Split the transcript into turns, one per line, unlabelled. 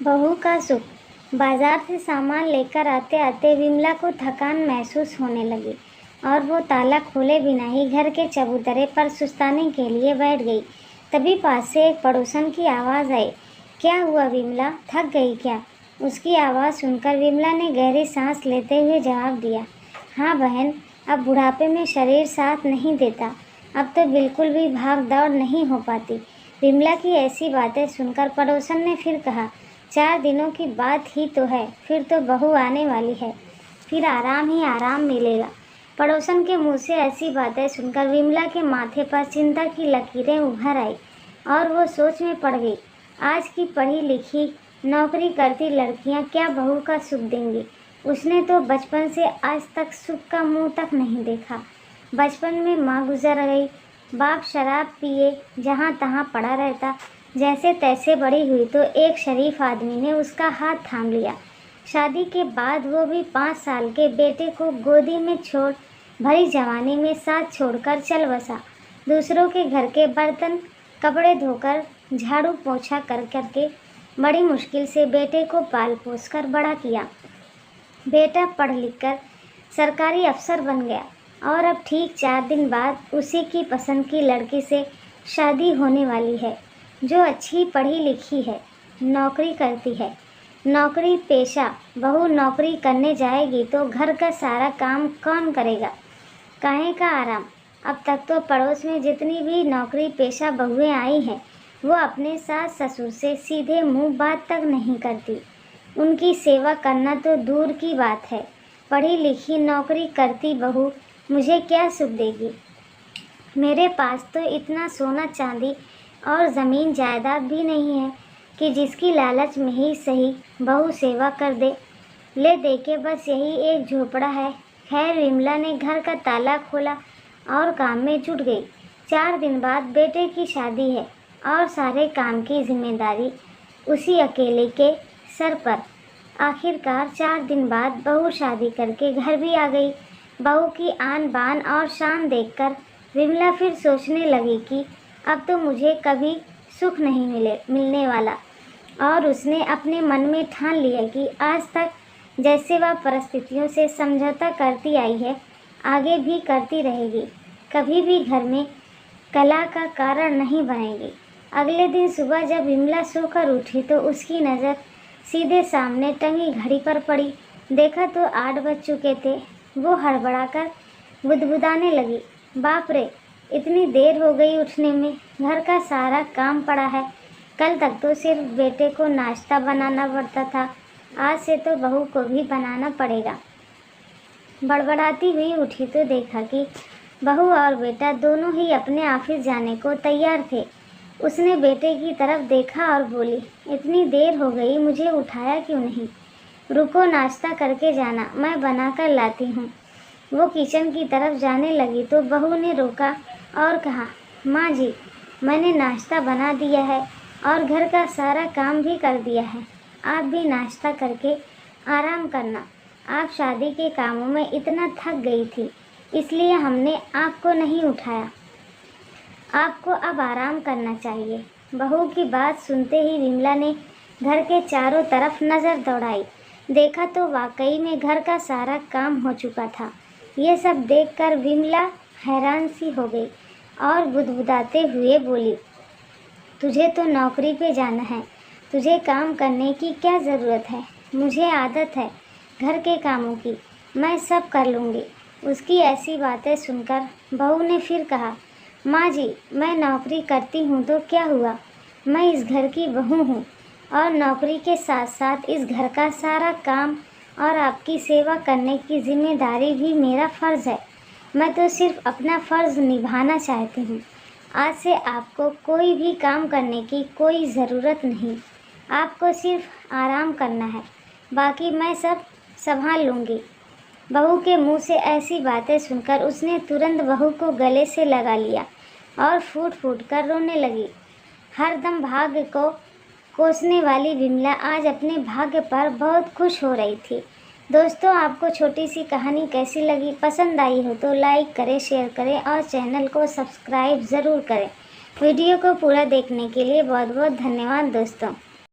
बहू का सुख। बाजार से सामान लेकर आते आते विमला को थकान महसूस होने लगी और वो ताला खोले बिना ही घर के चबूतरे पर सुस्ताने के लिए बैठ गई। तभी पास से एक पड़ोसन की आवाज़ आई। क्या हुआ विमला, थक गई क्या? उसकी आवाज़ सुनकर विमला ने गहरी सांस लेते हुए जवाब दिया, हाँ बहन, अब बुढ़ापे में शरीर साथ नहीं देता। अब तो बिल्कुल भी भाग दौड़ नहीं हो पाती। विमला की ऐसी बातें सुनकर पड़ोसन ने फिर कहा, 4 दिनों की बात ही तो है, फिर तो बहू आने वाली है, फिर आराम ही आराम मिलेगा। पड़ोसन के मुंह से ऐसी बातें सुनकर विमला के माथे पर चिंता की लकीरें उभर आई और वो सोच में पड़ गई। आज की पढ़ी लिखी नौकरी करती लड़कियां क्या बहू का सुख देंगी? उसने तो बचपन से आज तक सुख का मुंह तक नहीं देखा। बचपन में माँ गुजर गई, बाप शराब पिए जहाँ तहाँ पड़ा रहता। जैसे तैसे बड़ी हुई तो एक शरीफ आदमी ने उसका हाथ थाम लिया। शादी के बाद वो भी 5 साल के बेटे को गोदी में छोड़ भरी जवानी में साथ छोड़कर चल बसा। दूसरों के घर के बर्तन कपड़े धोकर झाड़ू पोछा कर करके बड़ी मुश्किल से बेटे को पाल पोस कर बड़ा किया। बेटा पढ़ लिख कर सरकारी अफसर बन गया और अब ठीक 4 दिन बाद उसी की पसंद की लड़की से शादी होने वाली है, जो अच्छी पढ़ी लिखी है, नौकरी करती है। नौकरी पेशा बहू नौकरी करने जाएगी तो घर का सारा काम कौन करेगा? काहे का आराम। अब तक तो पड़ोस में जितनी भी नौकरी पेशा बहुएं आई हैं, वो अपने सास ससुर से सीधे मुंह बात तक नहीं करती। उनकी सेवा करना तो दूर की बात है। पढ़ी लिखी नौकरी करती बहू मुझे क्या सुख देगी? मेरे पास तो इतना सोना चांदी और ज़मीन जायदाद भी नहीं है कि जिसकी लालच में ही सही बहू सेवा कर दे। ले दे के बस यही एक झोपड़ा है। खैर, विमला ने घर का ताला खोला और काम में जुट गई। 4 दिन बाद बेटे की शादी है और सारे काम की जिम्मेदारी उसी अकेले के सर पर। आखिरकार 4 दिन बाद बहू शादी करके घर भी आ गई। बहू की आन बान और शान देखकर विमला फिर सोचने लगी कि अब तो मुझे कभी सुख नहीं मिलने वाला। और उसने अपने मन में ठान लिया कि आज तक जैसे वह परिस्थितियों से समझौता करती आई है, आगे भी करती रहेगी। कभी भी घर में कलह का कारण नहीं बनेगी। अगले दिन सुबह जब विमला सोकर उठी तो उसकी नज़र सीधे सामने टंगी घड़ी पर पड़ी। देखा तो 8 बज चुके थे। वो हड़बड़ाकर बुदबुदाने लगी, बाप रे, इतनी देर हो गई उठने में। घर का सारा काम पड़ा है। कल तक तो सिर्फ बेटे को नाश्ता बनाना पड़ता था, आज से तो बहू को भी बनाना पड़ेगा। बड़बड़ाती हुई उठी तो देखा कि बहू और बेटा दोनों ही अपने ऑफिस जाने को तैयार थे। उसने बेटे की तरफ देखा और बोली, इतनी देर हो गई, मुझे उठाया क्यों नहीं? रुको, नाश्ता करके जाना, मैं बना कर लाती हूँ। वो किचन की तरफ जाने लगी तो बहू ने रोका और कहा, माँ जी, मैंने नाश्ता बना दिया है और घर का सारा काम भी कर दिया है। आप भी नाश्ता करके आराम करना। आप शादी के कामों में इतना थक गई थी, इसलिए हमने आपको नहीं उठाया। आपको अब आराम करना चाहिए। बहू की बात सुनते ही विमला ने घर के चारों तरफ नज़र दौड़ाई। देखा तो वाकई में घर का सारा काम हो चुका था। ये सब देखकर विमला हैरान सी हो गई और बुदबुदाते हुए बोली, तुझे तो नौकरी पे जाना है, तुझे काम करने की क्या ज़रूरत है? मुझे आदत है घर के कामों की, मैं सब कर लूँगी। उसकी ऐसी बातें सुनकर बहू ने फिर कहा, माँ जी, मैं नौकरी करती हूँ तो क्या हुआ? मैं इस घर की बहू हूँ और नौकरी के साथ साथ इस घर का सारा काम और आपकी सेवा करने की जिम्मेदारी भी मेरा फ़र्ज़ है। मैं तो सिर्फ अपना फ़र्ज़ निभाना चाहती हूँ। आज से आपको कोई भी काम करने की कोई ज़रूरत नहीं। आपको सिर्फ आराम करना है, बाकी मैं सब संभाल लूँगी। बहू के मुंह से ऐसी बातें सुनकर उसने तुरंत बहू को गले से लगा लिया और फूट फूट कर रोने लगी। हरदम भाग्य को कोसने वाली विमला आज अपने भाग्य पर बहुत खुश हो रही थी। दोस्तों, आपको छोटी सी कहानी कैसी लगी? पसंद आई हो तो लाइक करें, शेयर करें और चैनल को सब्सक्राइब ज़रूर करें। वीडियो को पूरा देखने के लिए बहुत बहुत धन्यवाद दोस्तों।